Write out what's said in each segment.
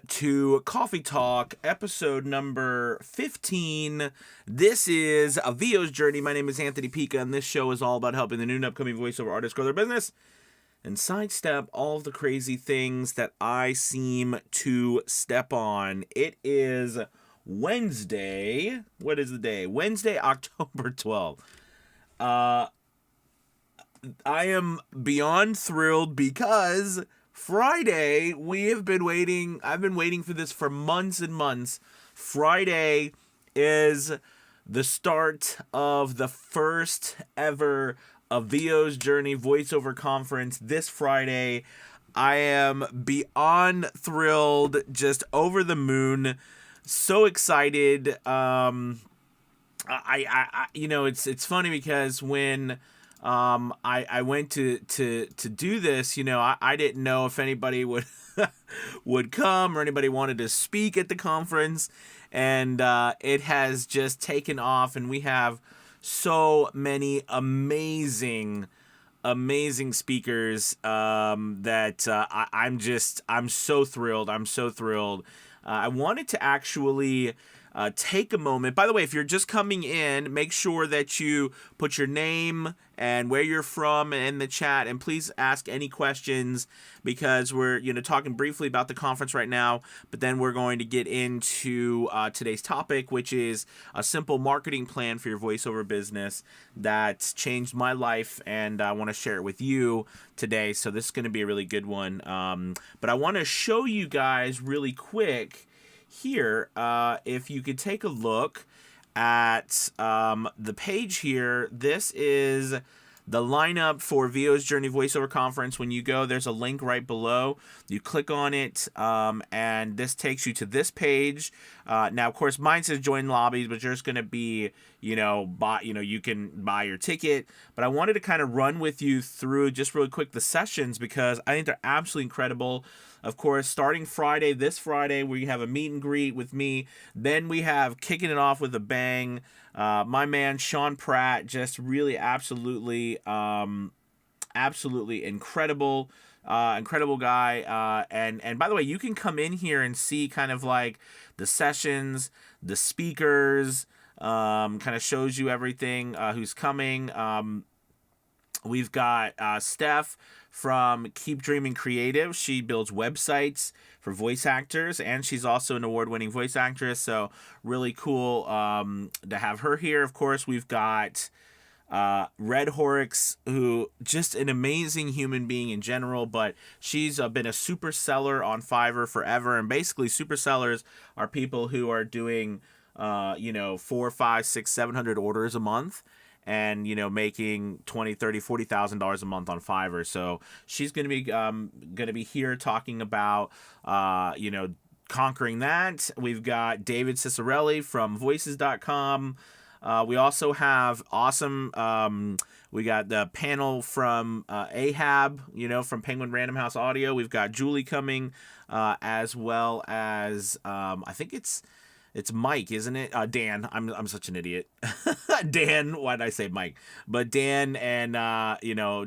to Coffee Talk, episode number 15. This is a VO's journey. My name is Anthony Pica, and this show is all about helping the new and upcoming voiceover artists grow their business and sidestep all of the crazy things that I seem to step on. It is Wednesday. What is the day? Wednesday, October 12th. I am beyond thrilled because Friday, I've been waiting for this for months and months. Friday is the start of the first ever VO's Journey voiceover conference this Friday. I am beyond thrilled, just over the moon, so excited. It's funny because when I went to do this, I didn't know if anybody would would come or anybody wanted to speak at the conference, and it has just taken off, and we have so many amazing speakers that I'm so thrilled. I wanted to actually take a moment. By the way, if you're just coming in, make sure that you put your name and where you're from in the chat, and please ask any questions because we're talking briefly about the conference right now, but then we're going to get into today's topic, which is a simple marketing plan for your voiceover business that's changed my life, and I want to share it with you today. So this is going to be a really good one. But I want to show you guys really quick here, if you could take a look at the page here. This is the lineup for VO's Journey Voiceover Conference. When you go, there's a link right below. You click on it, and this takes you to this page. Now, of course, mine says join lobbies, but there's going to be, you can buy your ticket. But I wanted to kind of run with you through just really quick the sessions because I think they're absolutely incredible. Of course, starting this Friday, we have a meet and greet with me. Then we have kicking it off with a bang. My man, Sean Pratt, just really absolutely incredible. Incredible guy. And by the way, you can come in here and see kind of like the sessions, the speakers, kind of shows you everything, who's coming. We've got Steph from Keep Dreaming Creative. She builds websites for voice actors, and she's also an award-winning voice actress, so really cool to have her here. Of course, we've got Red Horrocks, who just an amazing human being in general, but she's been a super seller on Fiverr forever, and basically super sellers are people who are doing 4, 5, 6, 700 orders a month, and making $20,000, $30,000, $40,000 a month on Fiverr. So she's going to be here talking about conquering that. We've got David Cicerelli from voices.com. We also have we got the panel from Ahab, from Penguin Random House Audio. We've got Julie coming, as well as I think it's Mike, isn't it? Dan. I'm such an idiot. Dan. Why did I say Mike? But Dan and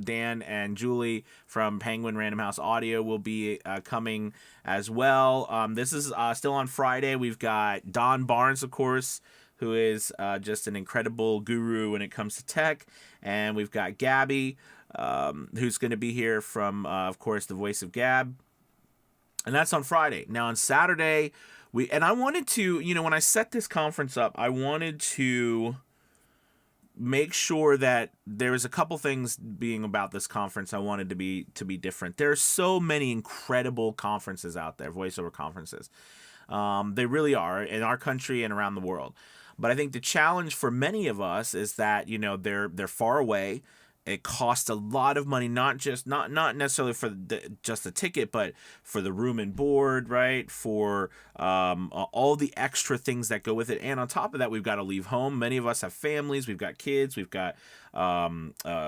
Dan and Julie from Penguin Random House Audio will be coming as well. This is still on Friday. We've got Don Barnes, of course, who is just an incredible guru when it comes to tech, and we've got Gabby, who's going to be here from, of course, the voice of Gab, and that's on Friday. Now on Saturday. I wanted to, when I set this conference up, I wanted to make sure that there was a couple things being about this conference I wanted to be different. There are so many incredible conferences out there, voiceover conferences. They really are, in our country and around the world. But I think the challenge for many of us is that, they're far away. It costs a lot of money, not necessarily for just the ticket, but for the room and board, right? For all the extra things that go with it, and on top of that, we've got to leave home. Many of us have families, we've got kids, we've got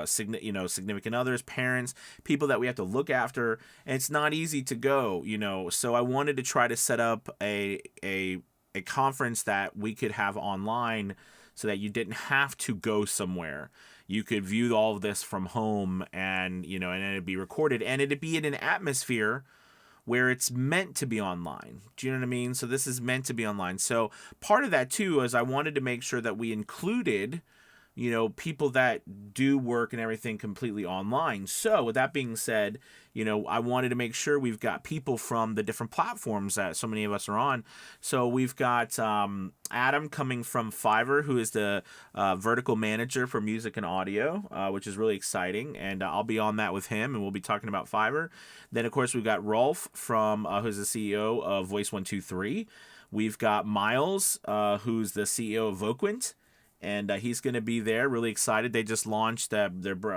significant others, parents, people that we have to look after, and it's not easy to go. So I wanted to try to set up a conference that we could have online, so that you didn't have to go somewhere. You could view all of this from home, and and it'd be recorded, and it'd be in an atmosphere where it's meant to be online. Do you know what I mean? So this is meant to be online. So part of that too is I wanted to make sure that we included, people that do work and everything completely online. So with that being said, I wanted to make sure we've got people from the different platforms that so many of us are on. So we've got Adam coming from Fiverr, who is the vertical manager for music and audio, which is really exciting. And I'll be on that with him, and we'll be talking about Fiverr. Then, of course, we've got Rolf from who's the CEO of Voice123. We've got Miles, who's the CEO of Voquent. And he's going to be there. Really excited. They just launched they redid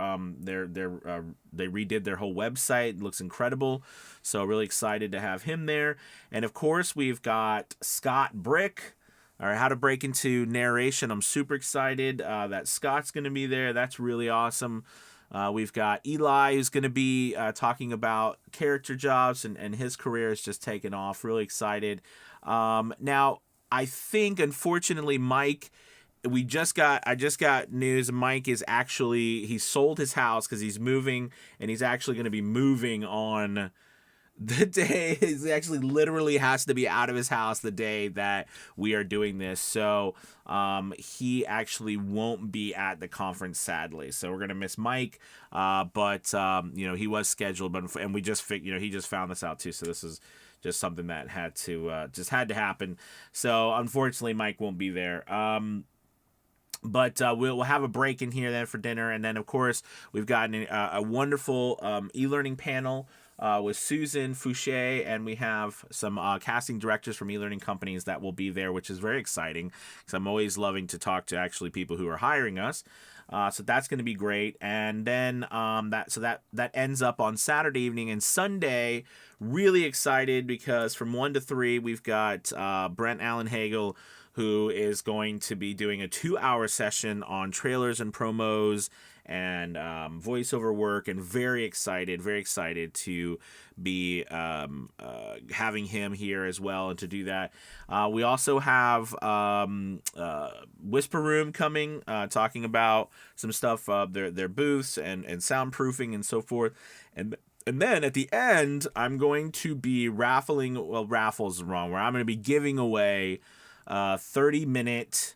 their whole website. It looks incredible. So really excited to have him there. And of course, we've got Scott Brick. All right, how to break into narration. I'm super excited that Scott's going to be there. That's really awesome. We've got Eli, who's going to be talking about character jobs, and his career is just taken off. Really excited. Now, I think, unfortunately, Mike. I just got news. Mike is he sold his house because he's moving, and he's actually going to be moving on the day. He actually literally has to be out of his house the day that we are doing this. So he actually won't be at the conference, sadly. So we're going to miss Mike. But he was scheduled, and we just he just found this out too. So this is just something that had to happen. So unfortunately, Mike won't be there. But we'll have a break in here then for dinner. And then, of course, we've got a wonderful e-learning panel with Susan Fouché, and we have some casting directors from e-learning companies that will be there, which is very exciting because I'm always loving to talk to actually people who are hiring us. So that's going to be great. And then that ends up on Saturday evening. And Sunday, really excited because from 1 to 3, we've got Brent Allen Hagel, who is going to be doing a 2-hour session on trailers and promos and voiceover work, and very excited to be having him here as well and to do that. We also have Whisper Room coming, talking about some stuff, their booths and soundproofing and so forth. And then at the end, I'm going to be raffles wrong, where I'm going to be giving away 30-minute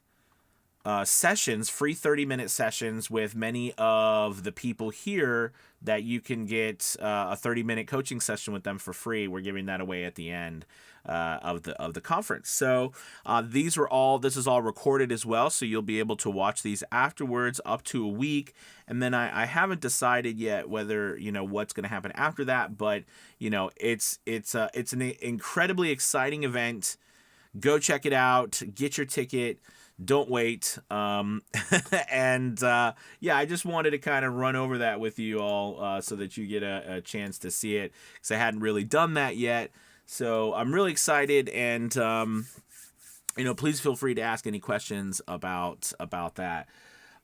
sessions, free 30-minute sessions with many of the people here that you can get a 30-minute coaching session with them for free. We're giving that away at the end of the conference. So this is all recorded as well, so you'll be able to watch these afterwards up to a week. And then I haven't decided yet whether what's going to happen after that, but it's an incredibly exciting event. Go check it out. Get your ticket. Don't wait. I just wanted to kind of run over that with you all so that you get a chance to see it, because I hadn't really done that yet. So I'm really excited, and please feel free to ask any questions about that.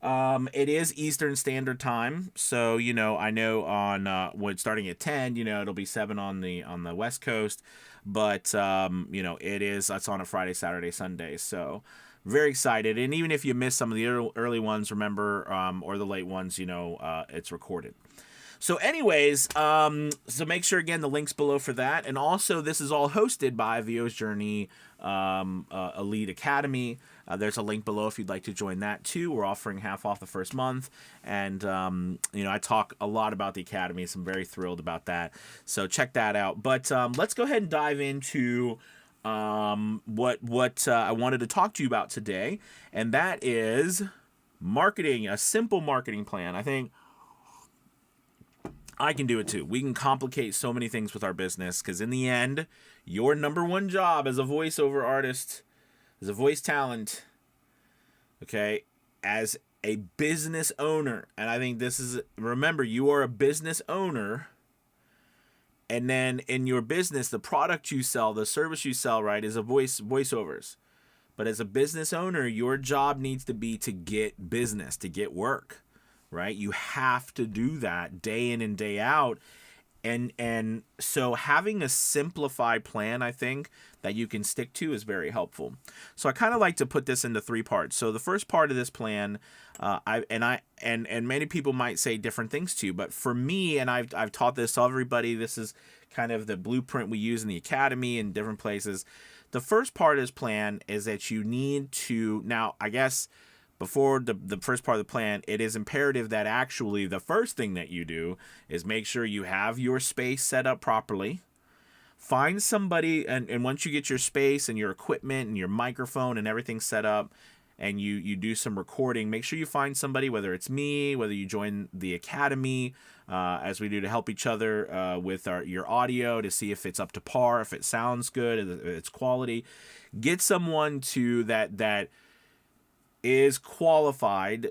It is Eastern Standard Time, so I know on when starting at 10, it'll be 7 on the West Coast, but it's on a Friday, Saturday, Sunday, so very excited. And even if you miss some of the early ones, remember, or the late ones, it's recorded. So anyways, so make sure, again, the link's below for that. And also, this is all hosted by VO's Journey Elite Academy. There's a link below if you'd like to join that too. We're offering half off the first month. And, I talk a lot about the Academy, so I'm very thrilled about that. So check that out. But let's go ahead and dive into what I wanted to talk to you about today. And that is marketing, a simple marketing plan. I think I can do it too. We can complicate so many things with our business, because in the end, your number one job as a voiceover artist, as a voice talent, okay, as a business owner, and I think remember, you are a business owner, and then in your business, the product you sell, the service you sell, right, is voiceovers. But as a business owner, your job needs to be to get business, to get work. Right? You have to do that day in and day out. And so having a simplified plan, I think, that you can stick to is very helpful. So I kind of like to put this into 3 parts. So the first part of this plan, and many people might say different things too, but for me, and I've taught this to everybody, this is kind of the blueprint we use in the academy and different places. The first part of this plan is that you need to, now I guess before the first part of the plan, it is imperative that actually the first thing that you do is make sure you have your space set up properly. Find somebody, and once you get your space and your equipment and your microphone and everything set up, and you do some recording, make sure you find somebody, whether it's me, whether you join the academy, as we do, to help each other with your audio to see if it's up to par, if it sounds good, if it's quality. Get someone that is qualified,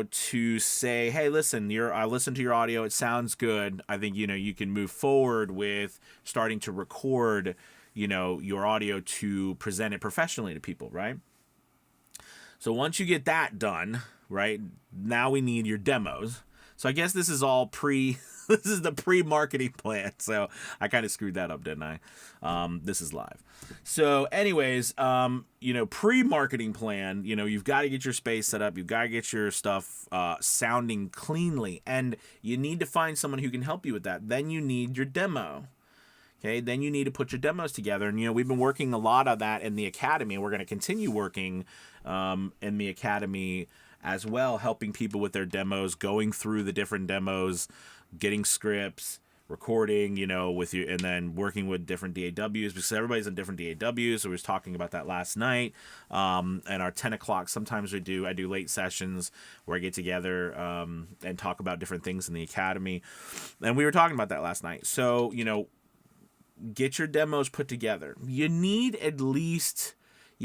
to say, hey, listen, I listened to your audio, it sounds good. I think, you can move forward with starting to record, your audio to present it professionally to people, right? So once you get that done, right, now we need your demos. So I guess this is all this is the pre-marketing plan. So I kind of screwed that up, didn't I? This is live. So anyways, pre-marketing plan, you've got to get your space set up. You've got to get your stuff sounding cleanly. And you need to find someone who can help you with that. Then you need your demo. Okay, then you need to put your demos together. And, we've been working a lot of that in the academy. We're going to continue working in the academy as well, helping people with their demos, going through the different demos, getting scripts, recording, with you, and then working with different DAWs, because everybody's on different DAWs. So we was talking about that last night. And our 10 o'clock, sometimes I do late sessions where I get together and talk about different things in the academy. And we were talking about that last night. So, get your demos put together. You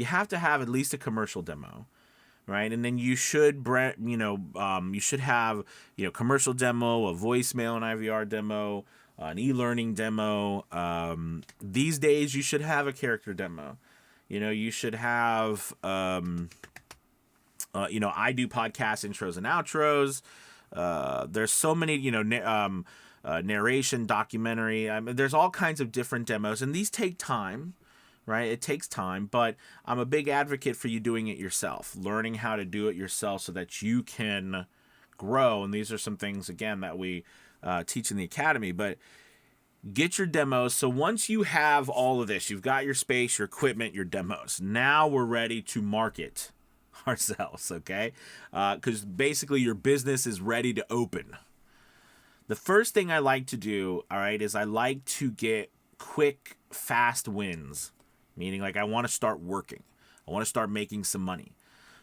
have to have at least a commercial demo, right? And then you should, you should have, commercial demo, a voicemail and IVR demo, an e-learning demo. These days you should have a character demo. You should have, I do podcast intros and outros. There's so many, narration, documentary. There's all kinds of different demos, and these take time, right? It takes time, but I'm a big advocate for you doing it yourself, learning how to do it yourself so that you can grow. And these are some things, again, that we teach in the academy, but get your demos. So once you have all of this, you've got your space, your equipment, your demos. Now we're ready to market ourselves, okay? Because basically your business is ready to open. The first thing I like to do, all right, is I like to get quick, fast wins, meaning like I want to start working. I want to start making some money.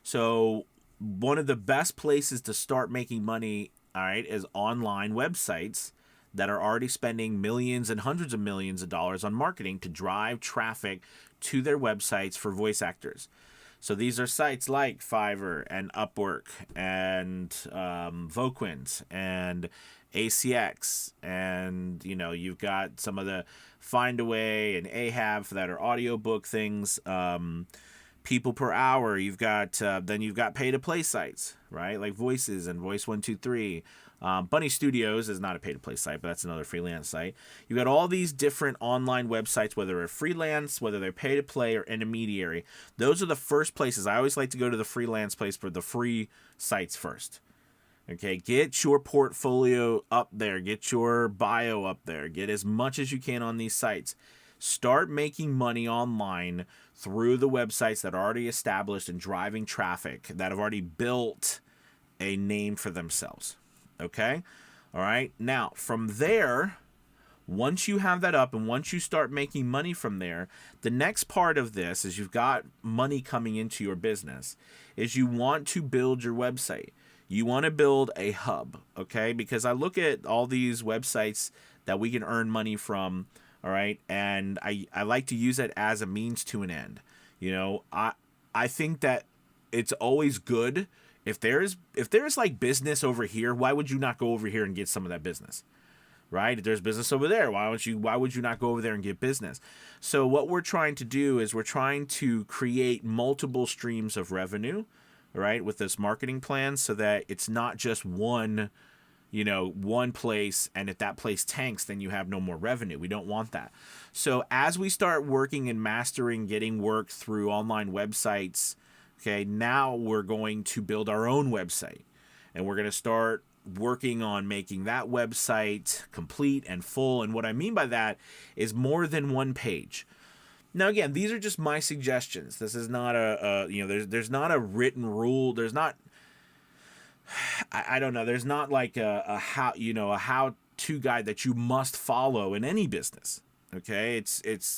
So one of the best places to start making money, all right, is online websites that are already spending millions and hundreds of millions of dollars on marketing to drive traffic to their websites for voice actors. So these are sites like Fiverr and Upwork and Voquent and ACX, and you've got some of the Findaway and Ahab that are audiobook things, people per hour. You've got then you've got pay to play sites, right, like Voices and Voice 123. Bunny Studios is not a pay to play site, but that's another freelance site. You've got all these different online websites, whether they're freelance, whether they're pay to play or intermediary. Those are the first places. I always like to go to the freelance place for the free sites first. Okay, get your portfolio up there. Get your bio up there. Get as much as you can on these sites. Start making money online through the websites that are already established and driving traffic, that have already built a name for themselves. Okay? All right. Now, from there, once you have that up and once you start making money from there, the next part of this is you've got money coming into your business, is you want to build your website. You want to build a hub, okay? Because I look at all these websites that we can earn money from, all right? And I like to use it as a means to an end. I think that it's always good if there's like business over here, why would you not go over here and get some of that business? Right? If there's business over there, why would you not go over there and get business? So what we're trying to do is we're trying to create multiple streams of revenue, right, with this marketing plan, so that it's not just one one place, and if that place tanks, then you have no more revenue. We don't want that. So as we start working and mastering getting work through online websites, okay, now we're going to build our own website, and we're going to start working on making that website complete and full. And what I mean by that is more than one page. Now, again, these are just my suggestions. This is not there's not a written rule. There's not, I don't know. There's not like a how-to guide that you must follow in any business. Okay,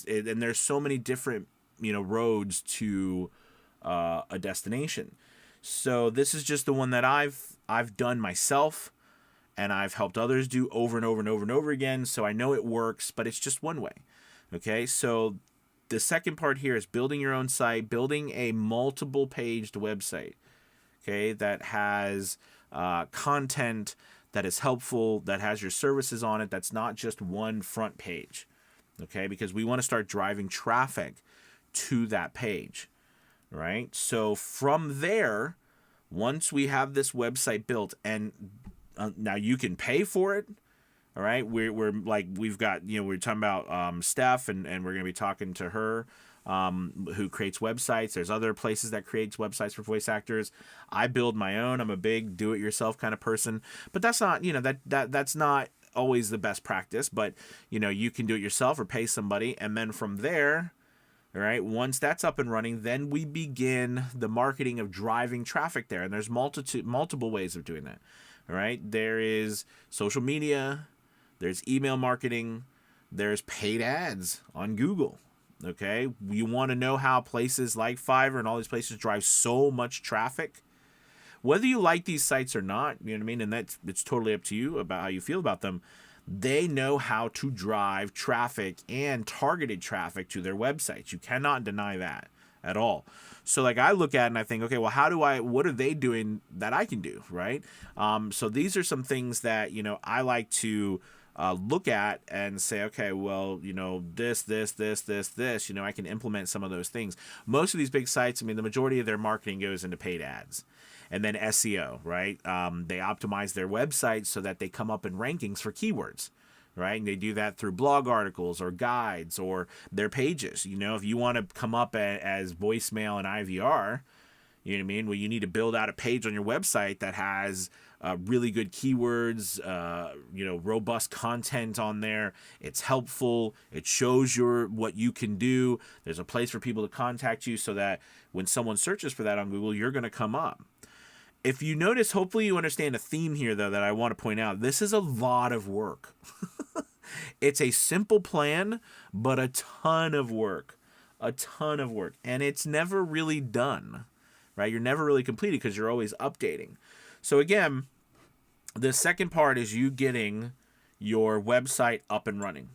and there's so many different roads to a destination. So this is just the one that I've done myself, and I've helped others do over and over and over and over again. So I know it works, but it's just one way. Okay, so the second part here is building your own site, building a multiple paged website. Okay, that has content that is helpful, that has your services on it, that's not just one front page. Okay, because we want to start driving traffic to that page, right? So from there, once we have this website built, and now you can pay for it, all right? We've got, we're talking about Steph, and we're going to be talking to her, who creates websites. There's other places that creates websites for voice actors. I build my own. I'm a big do-it-yourself kind of person, but that's not, that's not always the best practice. But you can do it yourself or pay somebody, and then from there, all right, once that's up and running, then we begin the marketing of driving traffic there. And there's multiple ways of doing that. All right, there is social media, there's email marketing, there's paid ads on Google. Okay, you want to know how places like Fiverr and all these places drive so much traffic. Whether you like these sites or not, you know what I mean, and it's totally up to you about how you feel about them. They know how to drive traffic and targeted traffic to their websites. You cannot deny that at all. So like I look at it and I think, okay, well, what are they doing that I can do, right? So these are some things that, I like to look at and say, okay, well, this, I can implement some of those things. Most of these big sites, the majority of their marketing goes into paid ads. And then SEO, right? They optimize their websites so that they come up in rankings for keywords, right? And they do that through blog articles or guides or their pages. If you want to come up as voicemail and IVR, you know what I mean? Well, you need to build out a page on your website that has really good keywords, robust content on there. It's helpful. It shows what you can do. There's a place for people to contact you so that when someone searches for that on Google, you're going to come up. If you notice, hopefully you understand a theme here, though, that I want to point out. This is a lot of work. It's a simple plan, but a ton of work. A ton of work. And it's never really done, right? You're never really completed because you're always updating. So again, the second part is you getting your website up and running.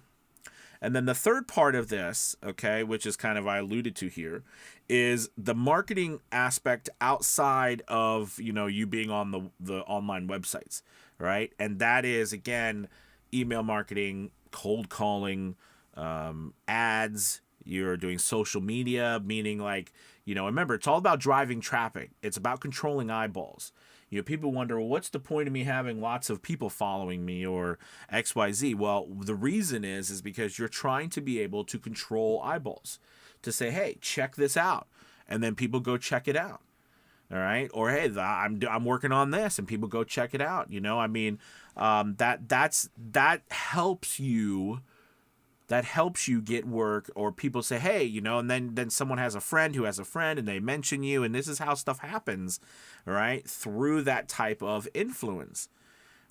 And then the third part of this, okay, which is kind of I alluded to here, is the marketing aspect outside of, you being on the online websites, right? And that is, again, email marketing, cold calling, ads. You're doing social media, meaning like, remember, it's all about driving traffic. It's about controlling eyeballs. People wonder, well, what's the point of me having lots of people following me or XYZ? Well, the reason is because you're trying to be able to control eyeballs, to say, hey, check this out. And then people go check it out. All right. Or, hey, I'm working on this, and people go check it out. That helps you. That helps you get work, or people say, hey, and then someone has a friend who has a friend and they mention you, and this is how stuff happens, right? Through that type of influence,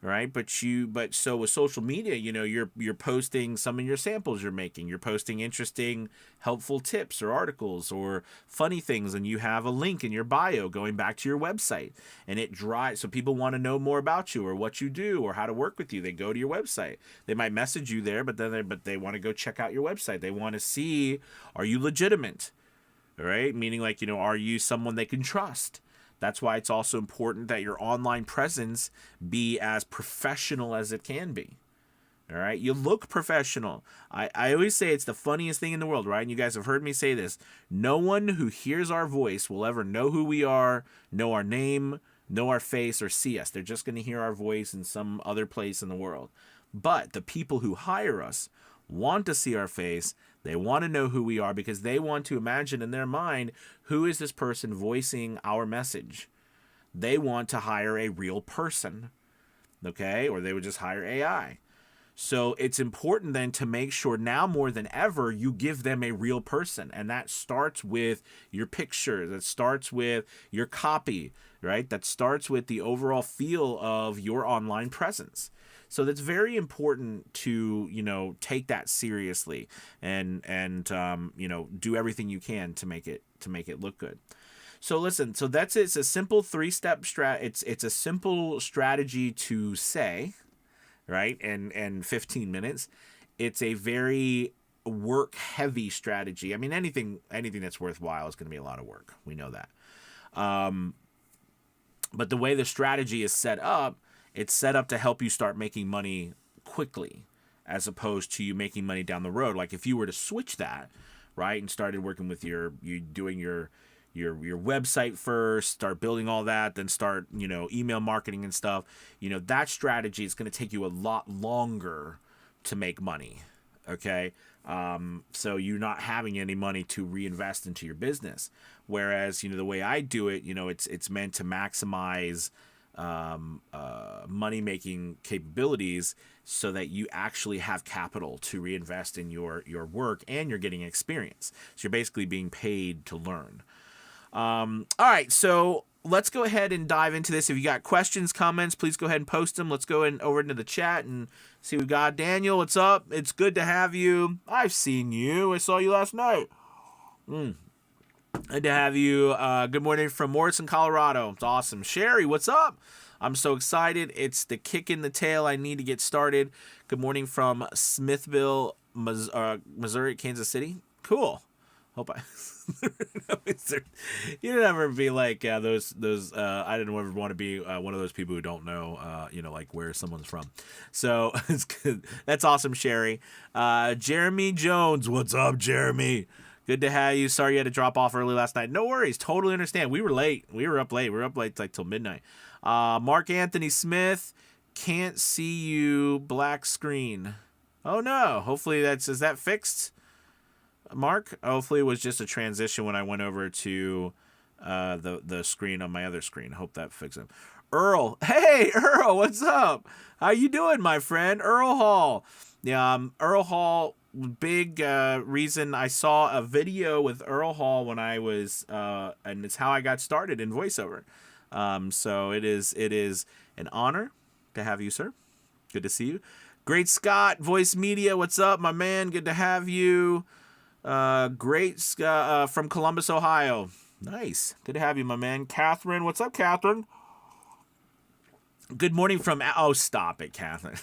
right? But so with social media, you're posting some of your samples you're making. You're posting interesting, helpful tips or articles or funny things, and you have a link in your bio going back to your website, and it drives, so people want to know more about you or what you do or how to work with you. They go to your website. They might message you there, but they want to go check out your website. They want to see, are you legitimate, right? Meaning like, are you someone they can trust? That's why it's also important that your online presence be as professional as it can be. All right. You look professional. I always say it's the funniest thing in the world, right? And you guys have heard me say this. No one who hears our voice will ever know who we are, know our name, know our face or see us. They're just going to hear our voice in some other place in the world. But the people who hire us want to see our face. They want to know who we are because they want to imagine in their mind, who is this person voicing our message? They want to hire a real person, okay? Or they would just hire AI. So it's important then to make sure now more than ever you give them a real person. And that starts with your picture. That starts with your copy, right? That starts with the overall feel of your online presence. So that's very important to, take that seriously and do everything you can to make it look good. So listen, so that's it. It's a simple 3-step it's a simple strategy to say, right? And 15 minutes. It's a very work heavy strategy. I mean, anything that's worthwhile is going to be a lot of work. We know that. But the way the strategy is set up, it's set up to help you start making money quickly, as opposed to you making money down the road. Like if you were to switch that, right, and started working with you doing your website first, start building all that, then start, email marketing and stuff, that strategy is going to take you a lot longer to make money. Okay. So you're not having any money to reinvest into your business. Whereas, the way I do it, it's meant to maximize money-making capabilities so that you actually have capital to reinvest in your work and you're getting experience. So you're basically being paid to learn. All right, so let's go ahead and dive into this. If you got questions, comments, please go ahead and post them. Let's go over into the chat and see what we got. Daniel, what's up? It's good to have you. I've seen you. I saw you last night. Good to have you. Good morning from Morrison, Colorado. It's awesome. Sherry, what's up? I'm so excited. It's the kick in the tail. I need to get started. Good morning from Smithville, Missouri, Kansas City. Cool. Hope I. You don't ever be like those. I didn't ever want to be one of those people who don't know, like where someone's from. So it's good. That's awesome, Sherry. Jeremy Jones, what's up, Jeremy? Good to have you. Sorry you had to drop off early last night. No worries. Totally understand. We were late. We were up late. We were up late like till midnight. Mark Anthony Smith, can't see you. Black screen. Oh no. Hopefully is that fixed? Mark, hopefully it was just a transition when I went over to the screen on my other screen. Hope that fixes it. Earl, hey Earl, what's up? How you doing, my friend? Earl Hall. Yeah, Earl Hall. Big reason I saw a video with Earl Hall when I was, and it's how I got started in voiceover. So it is an honor to have you, sir. Good to see you. Great Scott, Voice Media, what's up, my man? Good to have you. Great Scott from Columbus, Ohio. Nice. Good to have you, my man. Catherine, what's up, Catherine? Good morning from... Oh, stop it, Catherine.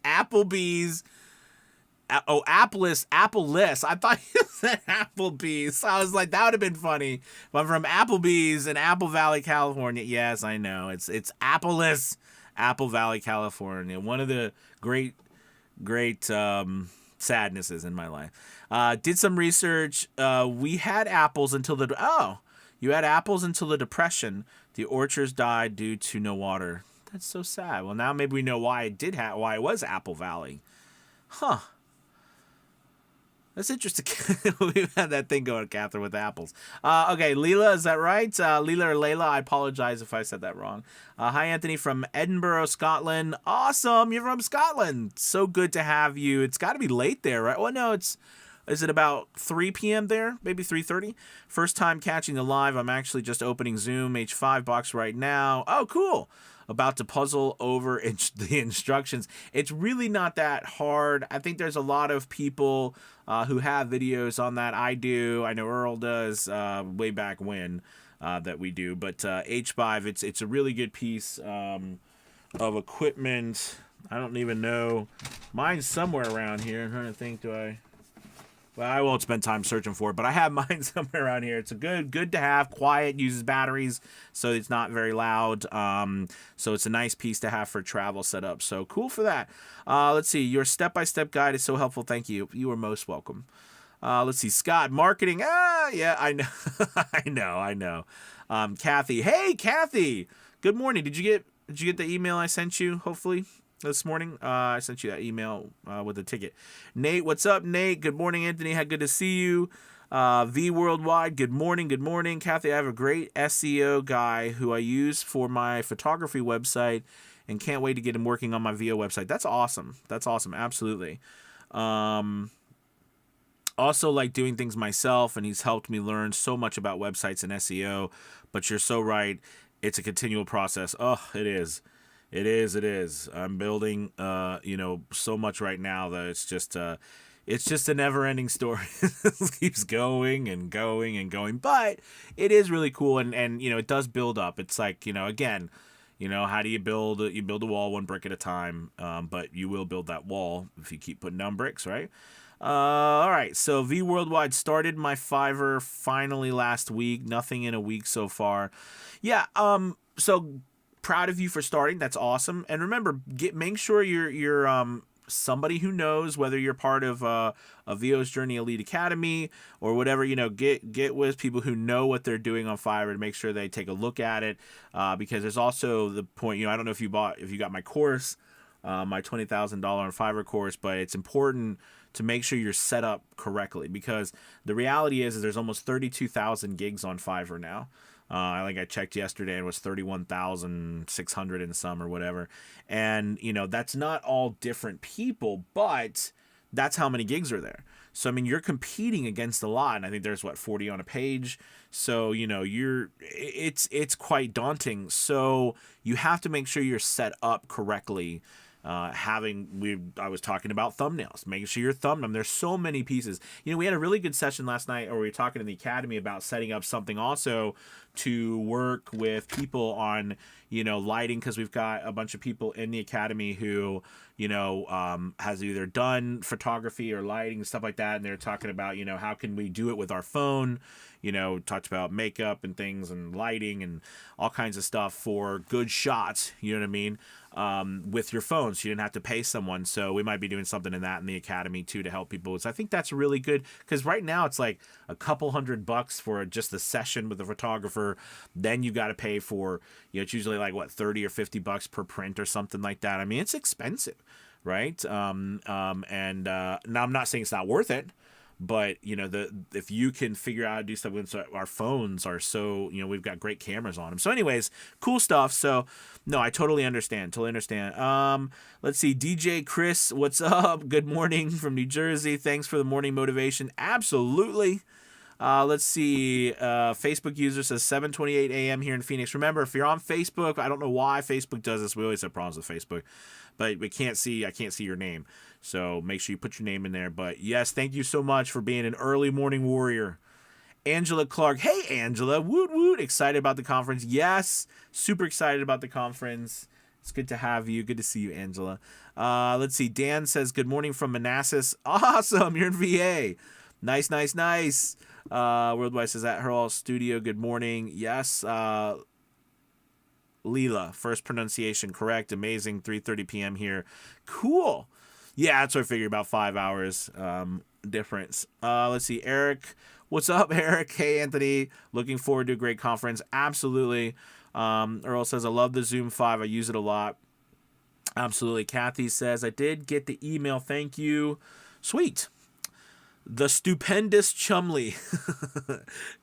Applebee's. Oh, Appleless. I thought you said Applebee's. I was like, that would have been funny. But I'm from Applebee's in Apple Valley, California. Yes, I know. It's Appleless, Apple Valley, California. One of the great sadnesses in my life. Did some research. We had apples until you had apples until the Depression. The orchards died due to no water. That's so sad. Well, now maybe we know why it was Apple Valley. Huh. That's interesting. We've had that thing going, Catherine, with apples. Okay, Leela, is that right? Leela or Layla, I apologize if I said that wrong. Hi, Anthony from Edinburgh, Scotland. Awesome, you're from Scotland. So good to have you. It's got to be late there, right? Well, no, is it about 3 p.m. there? Maybe 3:30? First time catching the live. I'm actually just opening Zoom H5 box right now. Oh, cool. About to puzzle over the instructions. It's really not that hard. I think there's a lot of people who have videos on that. I do. I know Earl does way back when that we do. But H5, it's a really good piece of equipment. I don't even know. Mine's somewhere around here. I'm trying to think, Well, I won't spend time searching for it, but I have mine somewhere around here. It's a good to have, quiet, uses batteries, so it's not very loud. So it's a nice piece to have for travel setup. So cool for that. Let's see. Your step-by-step guide is so helpful. Thank you. You are most welcome. Let's see, Scott, marketing. Yeah, I know, I know. Kathy, hey, Kathy, good morning. Did you get the email I sent you? Hopefully this morning. I sent you that email with the ticket. Nate, what's up, Nate? Good morning, Anthony. How good to see you. V Worldwide, good morning, good morning. Kathy, I have a great SEO guy who I use for my photography website and can't wait to get him working on my VO website. That's awesome. That's awesome. Absolutely. Also like doing things myself, and he's helped me learn so much about websites and SEO. But you're so right. It's a continual process. Oh, it is. It is. It is. I'm building, so much right now that it's just a never-ending story. It keeps going and going and going, but it is really cool, and it does build up. It's like, again, how do you build? You build a wall one brick at a time, but you will build that wall if you keep putting down bricks, right? All right, so V Worldwide started my Fiverr finally last week. Nothing in a week so far. Yeah, so proud of you for starting. That's awesome. And remember, make sure you're somebody who knows, whether you're part of a VO's Journey Elite Academy or whatever. Get with people who know what they're doing on Fiverr to make sure they take a look at it, because there's also the point. I don't know if you got my course, my $20,000 on Fiverr course, but it's important to make sure you're set up correctly, because the reality is there's almost 32,000 gigs on Fiverr now. I think I checked yesterday and it was 31,600 and some or whatever. And, that's not all different people, but that's how many gigs are there. So, I mean, you're competing against a lot. And I think there's 40 on a page. So, it's quite daunting. So you have to make sure you're set up correctly. I was talking about thumbnails, making sure your thumbnail, there's so many pieces. We had a really good session last night, or we were talking in the academy about setting up something also to work with people on, lighting, because we've got a bunch of people in the academy who, has either done photography or lighting and stuff like that. And they're talking about, how can we do it with our phone? Talked about makeup and things and lighting and all kinds of stuff for good shots, you know what I mean? With your phone, so you didn't have to pay someone. So we might be doing something in that in the academy too, to help people. So I think that's really good, because right now it's like a couple $100 for just the session with the photographer. Then you got to pay for, it's usually like $30 or $50 per print or something like that. I mean, it's expensive, right? And now I'm not saying it's not worth it. But, if you can figure out how to do stuff with our phones are so, we've got great cameras on them. So anyways, cool stuff. So, no, I totally understand. Let's see. DJ Chris, what's up? Good morning from New Jersey. Thanks for the morning motivation. Absolutely. Let's see. Facebook user says 7:28 a.m. here in Phoenix. Remember, if you're on Facebook, I don't know why Facebook does this. We always have problems with Facebook. But I can't see your name. So make sure you put your name in there. But yes, thank you so much for being an early morning warrior. Angela Clark. Hey, Angela. Woot woot. Excited about the conference. Yes. Super excited about the conference. It's good to have you. Good to see you, Angela. Let's see. Dan says, good morning from Manassas. Awesome. You're in VA. Nice. Worldwide says, at Herald Studio. Good morning. Yes. Leela, first pronunciation correct. Amazing. 3:30 p.m. here. Cool. Yeah, that's what I figured, about 5 hours difference. Let's see. Eric. What's up, Eric? Hey, Anthony. Looking forward to a great conference. Absolutely. Earl says, I love the Zoom 5. I use it a lot. Absolutely. Kathy says, I did get the email. Thank you. Sweet. The stupendous Chumley.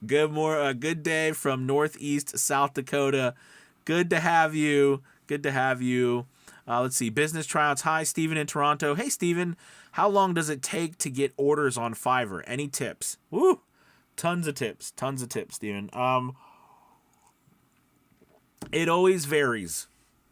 Good day from Northeast South Dakota. Good to have you. Let's see. Business tryouts. Hi, Steven in Toronto. Hey, Steven. How long does it take to get orders on Fiverr? Any tips? Woo! Tons of tips, Steven. It always varies.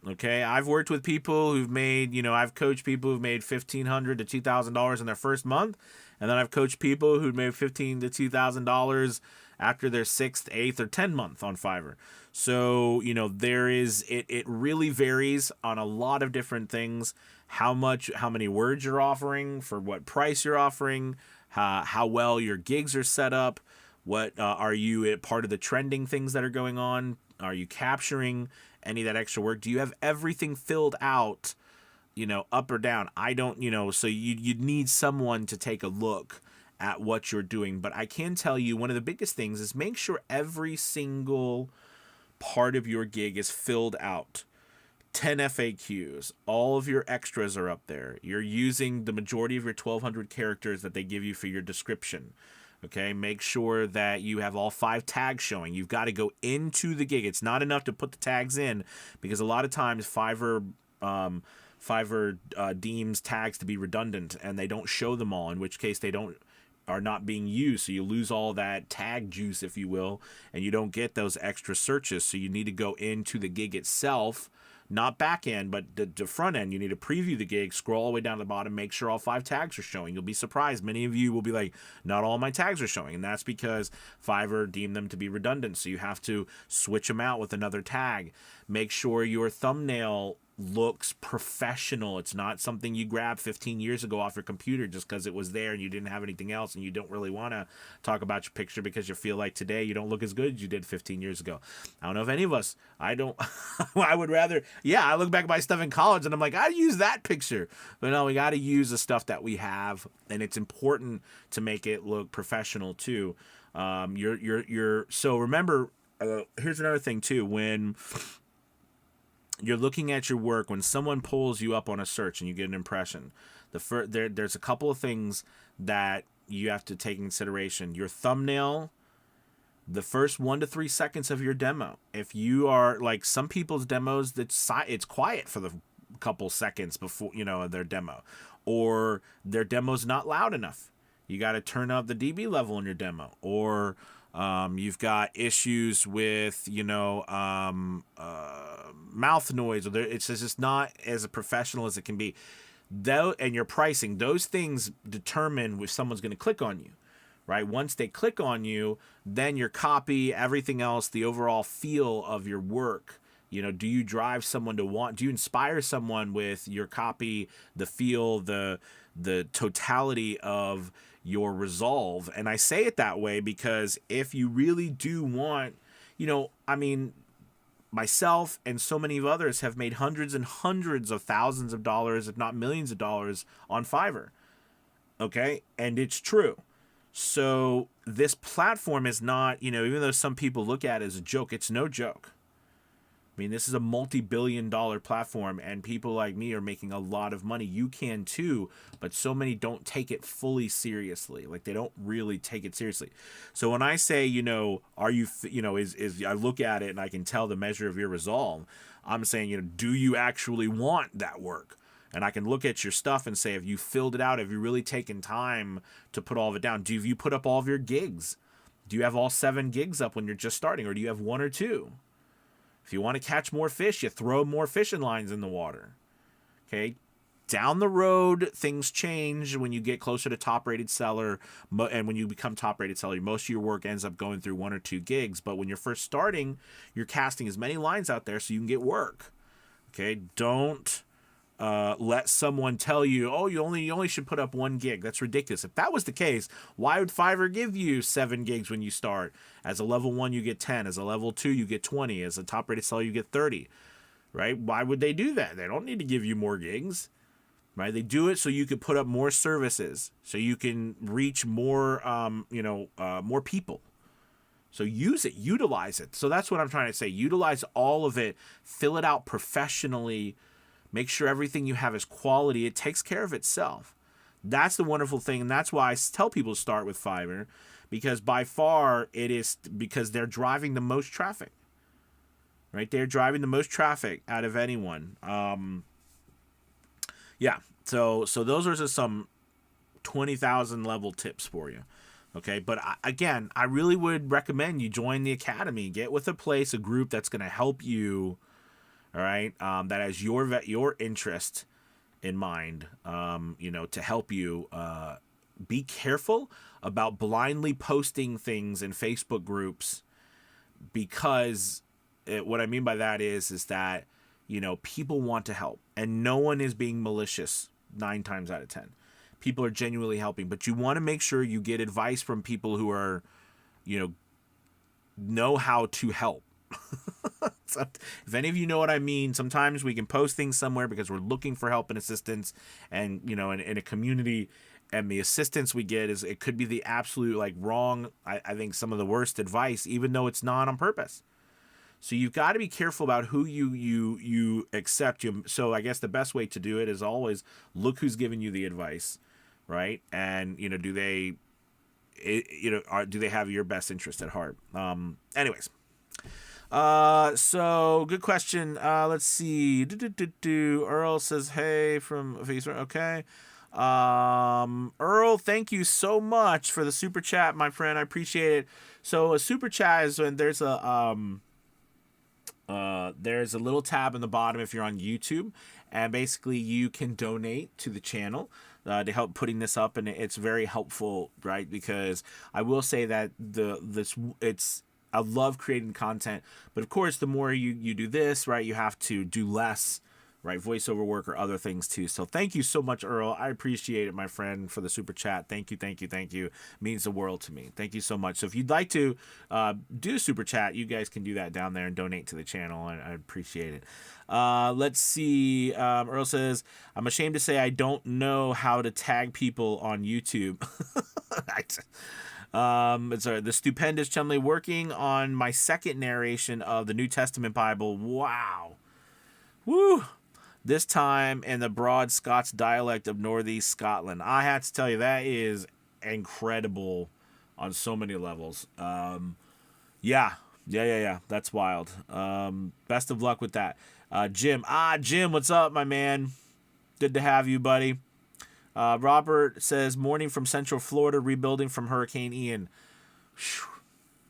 Okay, I've worked with people who've made, I've coached people who've made $1,500 to $2,000 in their first month, and then I've coached people who've made $1,500 to $2,000 after their 6th, 8th, or 10th month on Fiverr. So, it really varies on a lot of different things. How many words you're offering, for what price you're offering, how well your gigs are set up, what are you part of the trending things that are going on? Are you capturing any of that extra work? Do you have everything filled out, up or down? I don't, so you'd need someone to take a look at what you're doing. But I can tell you one of the biggest things is make sure every single part of your gig is filled out. 10 FAQs, all of your extras are up there. You're using the majority of your 1,200 characters that they give you for your description. Okay, make sure that you have all 5 tags showing. You've got to go into the gig. It's not enough to put the tags in, because a lot of times Fiverr deems tags to be redundant and they don't show them all, in which case they are not being used. So you lose all that tag juice, if you will, and you don't get those extra searches. So you need to go into the gig itself, not back end, but the front end. You need to preview the gig, scroll all the way down to the bottom, make sure all 5 tags are showing. You'll be surprised. Many of you will be like, not all my tags are showing. And that's because Fiverr deemed them to be redundant. So you have to switch them out with another tag. Make sure your thumbnail looks professional. It's not something you grabbed 15 years ago off your computer just because it was there and you didn't have anything else, and you don't really want to talk about your picture because you feel like today you don't look as good as you did 15 years ago. I don't know if any of us, I don't, I would rather, I look back at my stuff in college and I'm like, I use that picture. But no, we got to use the stuff that we have, and it's important to make it look professional too. So remember, here's another thing too. When you're looking at your work, when someone pulls you up on a search and you get an impression, there's a couple of things that you have to take in consideration. Your thumbnail, the first 1 to 3 seconds of your demo. If you are like some people's demos, it's quiet for the couple seconds before, their demo, or their demo's not loud enough. You got to turn up the dB level in your demo, or you've got issues with, mouth noise, or it's just not as professional as it can be. And your pricing, those things determine if someone's going to click on you, right? Once they click on you, then your copy, everything else, the overall feel of your work. Do you drive someone do you inspire someone with your copy, the feel, the totality of your resolve? And I say it that way because if you really do want, myself and so many of others have made hundreds and hundreds of thousands of dollars, if not millions of dollars, on Fiverr. Okay? And it's true. So this platform is not, even though some people look at it as a joke, it's no joke. I mean, this is a multi-billion-dollar platform, and people like me are making a lot of money. You can too, but so many don't take it fully seriously. Like, they don't really take it seriously. So when I say, are you, I look at it and I can tell the measure of your resolve, I'm saying, do you actually want that work? And I can look at your stuff and say, have you filled it out? Have you really taken time to put all of it down? Have you put up all of your gigs? Do you have all 7 gigs up when you're just starting, or do you have 1 or 2? If you want to catch more fish, you throw more fishing lines in the water. Okay? Down the road, things change when you get closer to top-rated seller, and when you become top-rated seller, most of your work ends up going through 1 or 2 gigs. But when you're first starting, you're casting as many lines out there so you can get work. Okay? Don't let someone tell you, oh, you only should put up 1 gig. That's ridiculous. If that was the case, why would Fiverr give you 7 gigs when you start? As a level 1, you get 10. As a level 2, you get 20. As a top-rated seller, you get 30. Right? Why would they do that? They don't need to give you more gigs. Right? They do it so you can put up more services, so you can reach more, more people. So use it, utilize it. So that's what I'm trying to say. Utilize all of it. Fill it out professionally. Make sure everything you have is quality. It takes care of itself. That's the wonderful thing, and that's why I tell people to start with Fiverr, because by far it is because they're driving the most traffic. Right? They're driving the most traffic out of anyone. So those are just some 20,000 level tips for you. Okay, but again, I really would recommend you join the academy. Get with a group that's going to help you. All right, that has your interest in mind, to help you. Be careful about blindly posting things in Facebook groups, because what I mean by that is that, people want to help, and no one is being malicious 9 times out of 10. People are genuinely helping, but you want to make sure you get advice from people who are, know how to help. So if any of you know what I mean, sometimes we can post things somewhere because we're looking for help and assistance, and in a community, and the assistance we get is, it could be the absolute like wrong, I think some of the worst advice, even though it's not on purpose. So you've got to be careful about who you accept. So I guess the best way to do it is always look who's giving you the advice, right? And do they, do they have your best interest at heart? Anyways, so good question. Let's see. Earl says, "Hey," from Facebook. Okay. Earl, thank you so much for the super chat, my friend. I appreciate it. So a super chat is when there's a little tab in the bottom if you're on YouTube, and basically you can donate to the channel to help putting this up, and it's very helpful, right? Because I will say that I love creating content, but of course the more you do this, right, you have to do less, right, voiceover work or other things too. So thank you so much, Earl. I appreciate it, my friend, for the super chat. Thank you. It means the world to me. Thank you so much. So if you'd like to do super chat, you guys can do that down there and donate to the channel. I appreciate it. Let's see. Earl says, "I'm ashamed to say I don't know how to tag people on YouTube." The stupendous Chumley, working on my second narration of the New Testament Bible. Wow. Woo. This time in the broad Scots dialect of Northeast Scotland. I have to tell you, that is incredible on so many levels. Yeah. That's wild. Best of luck with that. Jim. Jim, what's up, my man? Good to have you, buddy. Robert says, "Morning from Central Florida, rebuilding from Hurricane Ian."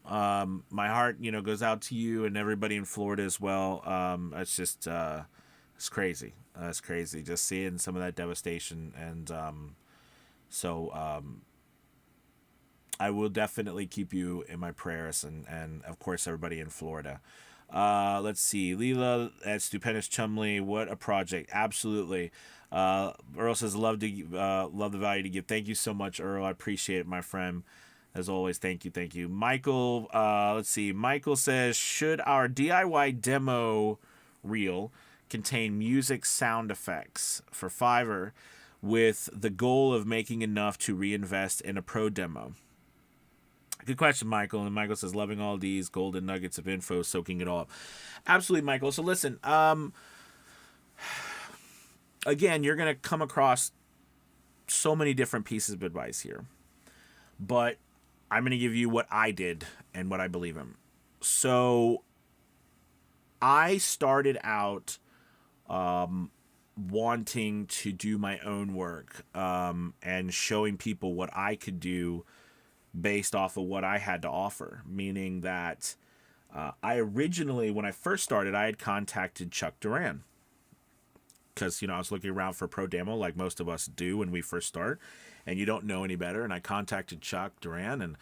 My heart, goes out to you and everybody in Florida as well. It's just, it's crazy. It's crazy just seeing some of that devastation. And I will definitely keep you in my prayers, and of course everybody in Florida. Let's see. Leela at Stupendous Chumley, what a project. Absolutely. Earl says, love the value to give. Thank you so much, Earl. I appreciate it, my friend. As always, thank you. Michael, let's see. Michael says, "Should our DIY demo reel contain music sound effects for Fiverr with the goal of making enough to reinvest in a pro demo?" Good question, Michael. And Michael says, "Loving all these golden nuggets of info, soaking it all up." Absolutely, Michael. So listen, again, you're going to come across so many different pieces of advice here, but I'm going to give you what I did and what I believe in. So I started out wanting to do my own work, and showing people what I could do based off of what I had to offer. Meaning that I originally, when I first started, I had contacted Chuck Duran. Because, I was looking around for a pro demo like most of us do when we first start, and you don't know any better. And I contacted Chuck Duran and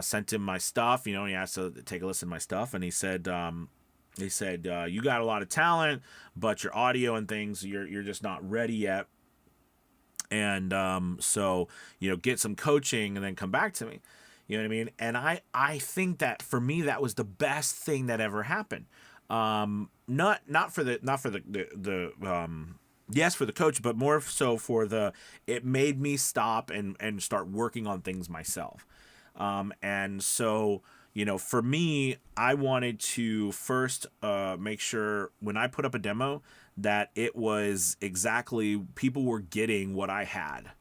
sent him my stuff, and he asked to take a listen to my stuff. And he said, "You got a lot of talent, but your audio and things, you're just not ready yet. And so, get some coaching and then come back to me." You know what I mean? And I think that for me, that was the best thing that ever happened. Not for the yes, for the coach, but more so for it made me stop and start working on things myself. And so, for me, I wanted to first make sure when I put up a demo that it was exactly, people were getting what I had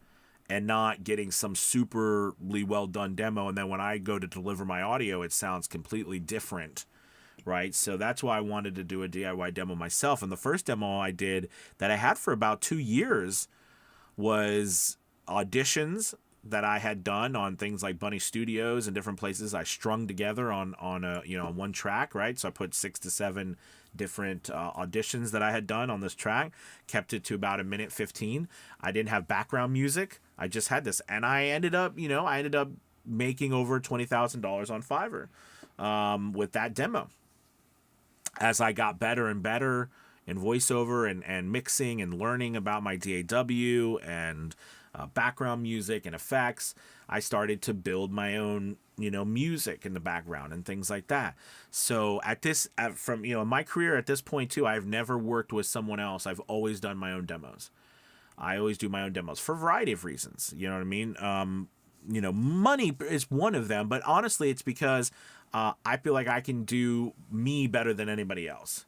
and not getting some superly well done demo. And then when I go to deliver my audio, it sounds completely different. Right. So that's why I wanted to do a DIY demo myself. And the first demo I did that I had for about 2 years was auditions that I had done on things like Bunny Studios and different places. I strung together on one track. Right. So I put 6 to 7 different auditions that I had done on this track, kept it to about 1:15. I didn't have background music. I just had this. And I ended up making over $20,000 on Fiverr with that demo. As I got better and better in voiceover and mixing and learning about my DAW and background music and effects, I started to build my own, music in the background and things like that. So in my career at this point too, I've never worked with someone else. I've always done my own demos. I always do my own demos for a variety of reasons. You know what I mean? Money is one of them, but honestly, it's because I feel like I can do me better than anybody else.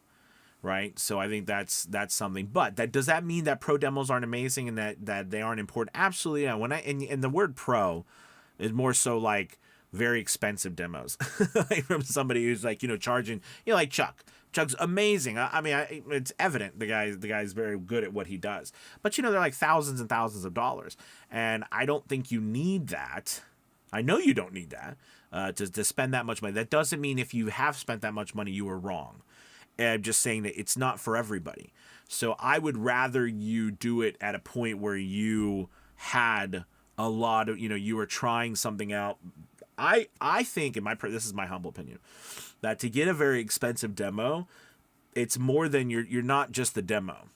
Right. So I think that's something. But does that mean that pro demos aren't amazing and that they aren't important? Absolutely. Yeah. And the word pro is more so like very expensive demos like from somebody who's like, charging, like Chuck. Chuck's amazing. It's evident the guy's very good at what he does. But they're like thousands and thousands of dollars, and I don't think you need that. I know you don't need that to spend that much money. That doesn't mean if you have spent that much money you were wrong. I'm just saying that it's not for everybody. So I would rather you do it at a point where you had a lot of, you were trying something out. I think, this is my humble opinion, that to get a very expensive demo, it's more than you're not just the demo,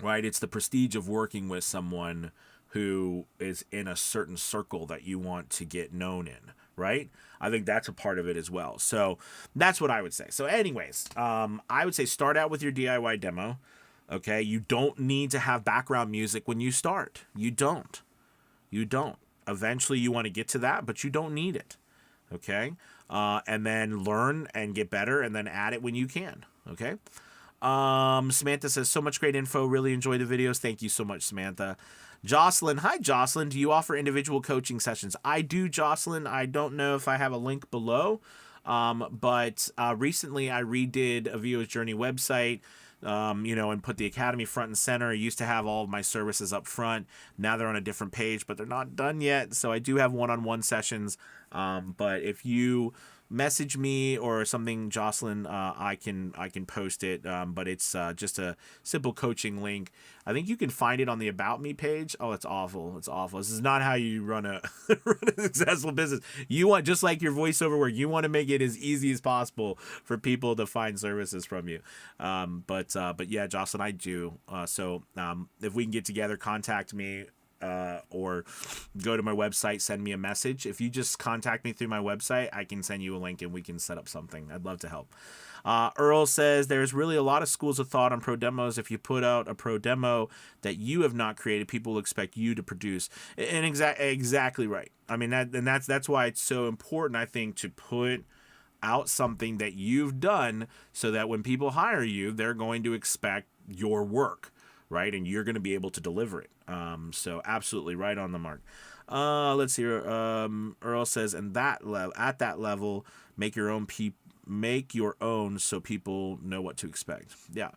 right? It's the prestige of working with someone who is in a certain circle that you want to get known in, right? I think that's a part of it as well. So that's what I would say. So anyways, I would say start out with your DIY demo. Okay. You don't need to have background music when you start. You don't. Eventually you want to get to that, but you don't need it. Okay. And then learn and get better and then add it when you can. Okay. Samantha says, so much great info. Really enjoy the videos. Thank you so much, Samantha. Jocelyn. Hi, Jocelyn. Do you offer individual coaching sessions? I do, Jocelyn. I don't know if I have a link below. But recently I redid a Viewer's Journey website, and put the Academy front and center. I used to have all of my services up front. Now they're on a different page, but they're not done yet. So I do have one-on-one sessions. But if you message me or something, Jocelyn, I can post it. But it's just a simple coaching link. I think you can find it on the About Me page. Oh, it's awful. It's awful. This is not how you run a successful business. You want, just like your voiceover work, you want to make it as easy as possible for people to find services from you. But yeah, Jocelyn, I do. So if we can get together, contact me. Or go to my website, send me a message. If you just contact me through my website, I can send you a link and we can set up something. I'd love to help. Earl says, there's really a lot of schools of thought on pro demos. If you put out a pro demo that you have not created, people will expect you to produce. And exactly right. I mean, that's why it's so important, I think, to put out something that you've done so that when people hire you, they're going to expect your work. Right, and you're going to be able to deliver it. So absolutely right on the mark. Let's see. Earl says, and at that level, make your own so people know what to expect. Yeah.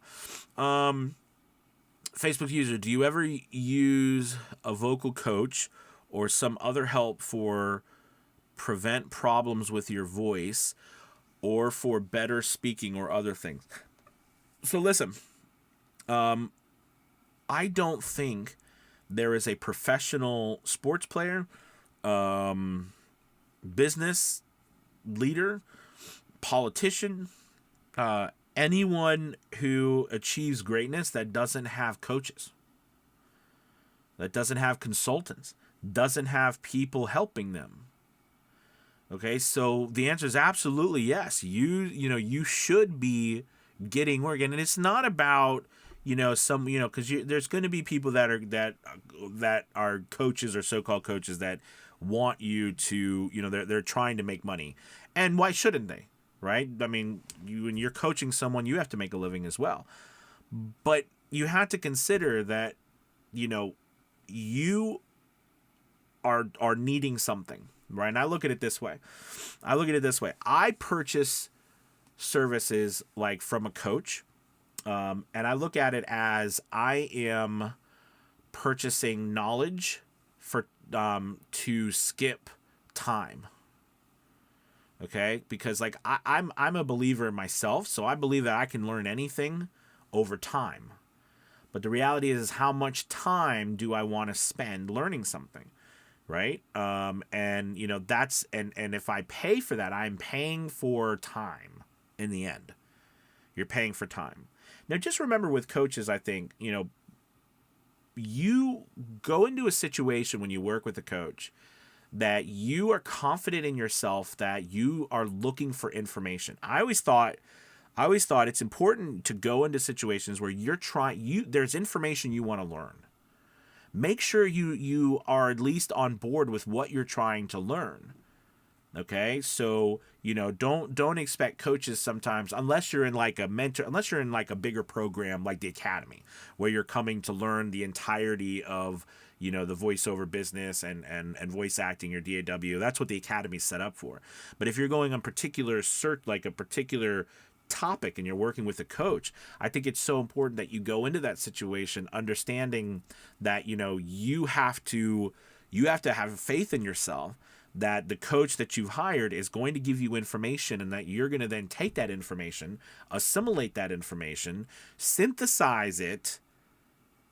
Facebook user, do you ever use a vocal coach or some other help for prevent problems with your voice or for better speaking or other things? So listen. I don't think there is a professional sports player, business leader, politician, anyone who achieves greatness that doesn't have coaches, that doesn't have consultants, doesn't have people helping them. Okay, so the answer is absolutely yes. You should be getting work, and it's not about because there's going to be people that are coaches or so-called coaches that want you to, they're trying to make money, and why shouldn't they, right? I mean, when you're coaching someone, you have to make a living as well, but you have to consider that, you are needing something, right? And I look at it this way. I purchase services like from a coach. And I look at it as I am purchasing knowledge for to skip time. Okay, because like I'm a believer myself, so I believe that I can learn anything over time. But the reality is how much time do I want to spend learning something, right? And that's and if I pay for that, I'm paying for time in the end. You're paying for time. Now, just remember with coaches, I think, you go into a situation when you work with a coach that you are confident in yourself, that you are looking for information. I always thought I always thought it's important to go into situations where there's information you want to learn. Make sure you are at least on board with what you're trying to learn. Okay, so don't expect coaches sometimes, unless you're in like unless you're in like a bigger program like the academy, where you're coming to learn the entirety of the voiceover business and voice acting, your DAW. That's what the academy's set up for. But if you're going on particular like a particular topic and you're working with a coach, I think it's so important that you go into that situation understanding that you have to have faith in yourself, that the coach that you've hired is going to give you information, and that you're going to then take that information, assimilate that information, synthesize it,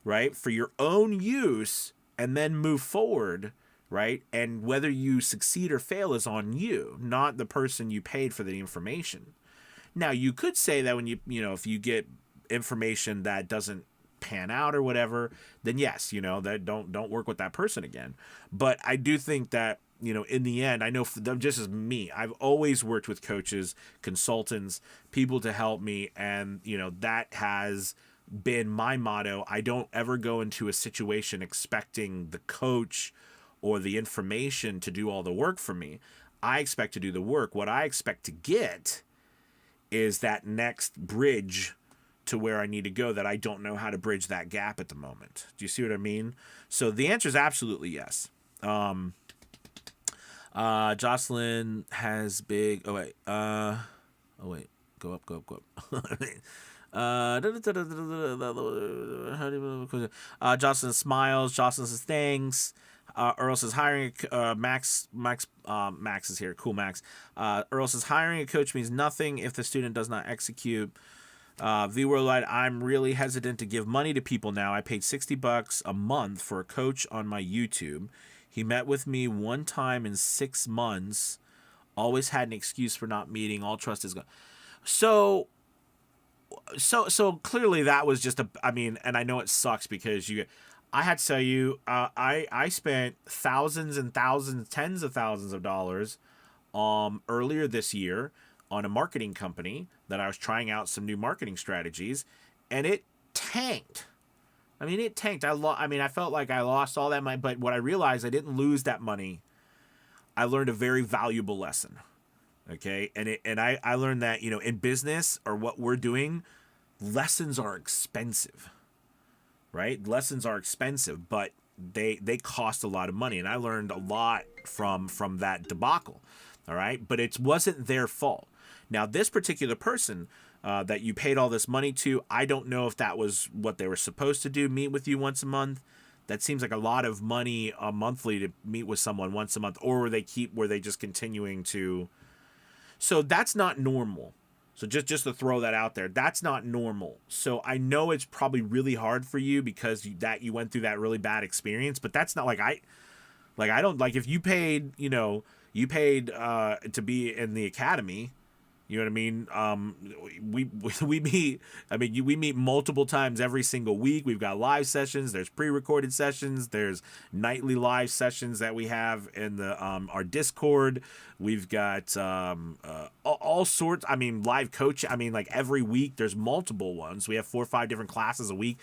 right, for your own use, and then move forward, right? And whether you succeed or fail is on you, not the person you paid for the information. Now, you could say that when if you get information that doesn't pan out or whatever, then yes, that don't work with that person again. But I do think that in the end, I know for them, just as me, I've always worked with coaches, consultants, people to help me, and that has been my motto. I don't ever go into a situation expecting the coach or the information to do all the work for me. I expect to do the work. What I expect to get is that next bridge to where I need to go, that I don't know how to bridge that gap at the moment. Do you see what I mean? So the answer is absolutely yes. Jocelyn has big. Go up. Jocelyn smiles. Jocelyn says thanks. Earl says hiring Max is here. Cool, Max. Earl says hiring a coach means nothing if the student does not execute. V Worldwide, I'm really hesitant to give money to people now. I paid $60 a month for a coach on my YouTube. He met with me one time in 6 months. Always had an excuse for not meeting. All trust is gone. So clearly that was just and I know it sucks because I had to tell you, I spent thousands and thousands, tens of thousands of dollars earlier this year on a marketing company that I was trying out some new marketing strategies, and it tanked. It tanked. I felt like I lost all that money, but what I realized, I didn't lose that money. I learned a very valuable lesson. Okay, and I learned that in business or what we're doing, lessons are expensive. Right? Lessons are expensive, but they cost a lot of money, and I learned a lot from that debacle. All right, but it wasn't their fault. Now, this particular person that you paid all this money to, I don't know if that was what they were supposed to do, meet with you once a month. That seems like a lot of money monthly to meet with someone once a month, or were they just continuing to? So that's not normal. So just to throw that out there, that's not normal. So I know it's probably really hard for you because you went through that really bad experience, but that's not I don't if you paid, to be in the academy, you know what I mean? We meet. We meet multiple times every single week. We've got live sessions. There's pre-recorded sessions. There's nightly live sessions that we have in the our Discord. We've got all sorts. Live coach. Every week there's multiple ones. We have 4 or 5 different classes a week.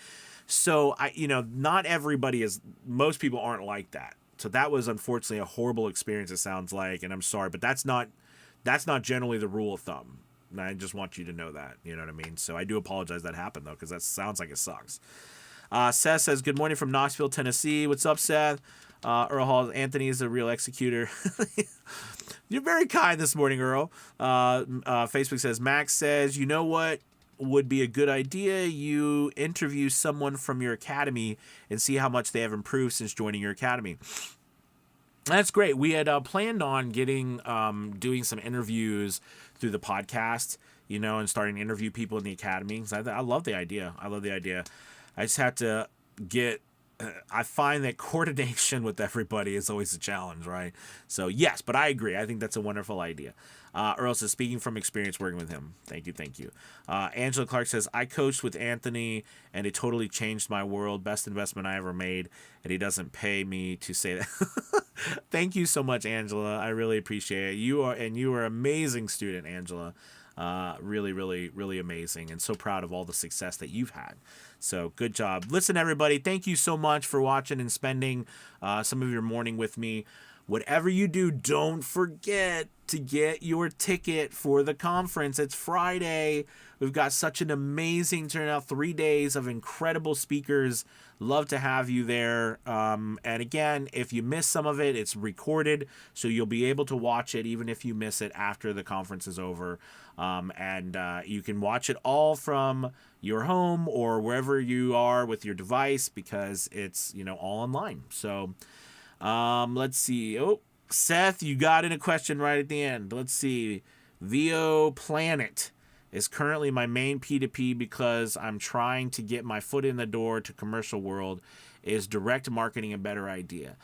So not everybody is. Most people aren't like that. So that was unfortunately a horrible experience. It sounds like, and I'm sorry, but that's not generally the rule of thumb. And I just want you to know that. You know what I mean? So I do apologize that happened, though, because that sounds like it sucks. Seth says, good morning from Knoxville, Tennessee. What's up, Seth? Earl Hall, Anthony is a real executor. You're very kind this morning, Earl. Facebook says, Max says, you know what would be a good idea? You interview someone from your academy and see how much they have improved since joining your academy. That's great. We had planned on doing some interviews through the podcast, and starting to interview people in the academy. I love the idea. I just have to get. I find that coordination with everybody is always a challenge, right? So yes, but I agree. I think that's a wonderful idea. Earl says, speaking from experience working with him. Thank you. Angela Clark says, I coached with Anthony and it totally changed my world. Best investment I ever made. And he doesn't pay me to say that. Thank you so much, Angela. I really appreciate it. You are an amazing student, Angela. Really, really, really amazing, and so proud of all the success that you've had. So good job. Listen, everybody, thank you so much for watching and spending some of your morning with me. Whatever you do, don't forget to get your ticket for the conference. It's Friday. We've got such an amazing turnout, 3 days of incredible speakers. Love to have you there. And again, if you miss some of it, it's recorded, so you'll be able to watch it even if you miss it after the conference is over. And you can watch it all from your home or wherever you are with your device, because it's, all online. So let's see. Oh, Seth, you got in a question right at the end. Let's see. VO Planet is currently my main P2P because I'm trying to get my foot in the door to commercial world. Is direct marketing a better idea?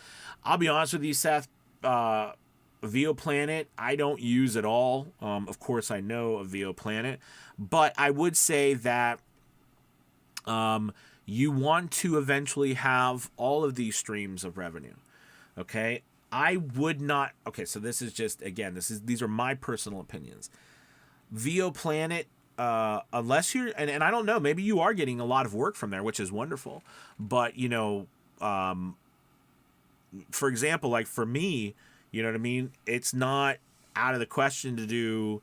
I'll be honest with you, Seth. VO Planet, I don't use at all. Of course, I know of VO Planet, but I would say that you want to eventually have all of these streams of revenue. Okay, I would not. Okay, so this is just, again, these are my personal opinions. VO Planet, unless you're, and I don't know, maybe you are getting a lot of work from there, which is wonderful. But for example, like for me, you know what I mean? It's not out of the question to do,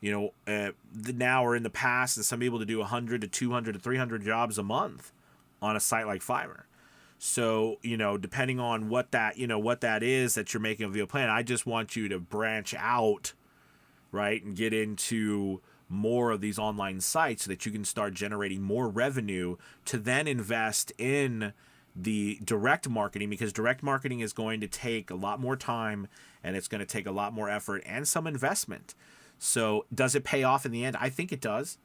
now or in the past, and some people to do 100 to 200 to 300 jobs a month on a site like Fiverr. So, depending on what that is that you're making a VO plan, I just want you to branch out, right, and get into more of these online sites so that you can start generating more revenue to then invest in the direct marketing, because direct marketing is going to take a lot more time, and it's going to take a lot more effort and some investment. So does it pay off in the end? I think it does.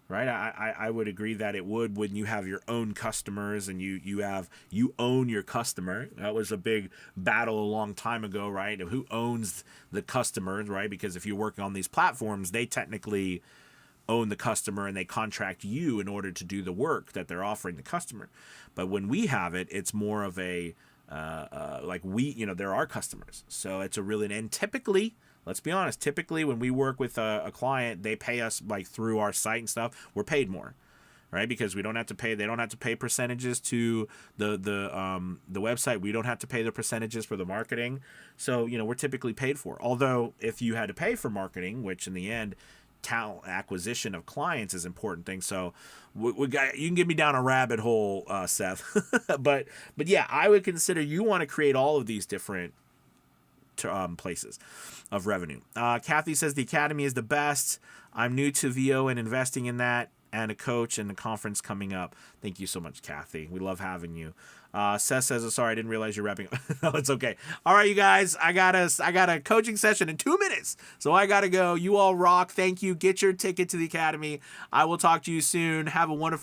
Right, I would agree that it would when you have your own customers and you own your customer. That was a big battle a long time ago, right? Of who owns the customers, right? Because if you're working on these platforms, they technically own the customer and they contract you in order to do the work that they're offering the customer. But when we have it, it's more of a they're our customers, so it's a really, and typically, let's be honest, typically when we work with a client, they pay us like through our site and stuff. We're paid more, right? Because they don't have to pay percentages to the website. We don't have to pay the percentages for the marketing. So, we're typically paid for. Although if you had to pay for marketing, which in the end, talent acquisition of clients is an important thing. So we got, you can get me down a rabbit hole, Seth. but yeah, I would consider you want to create all of these different places of revenue. Kathy says the Academy is the best. I'm new to VO and investing in that, and a coach and the conference coming up. Thank you so much, Kathy. We love having you. Seth says, oh, sorry, I didn't realize you're wrapping up. No, it's okay. All right, you guys, I got a coaching session in 2 minutes, so I got to go. You all rock. Thank you. Get your ticket to the Academy. I will talk to you soon. Have a wonderful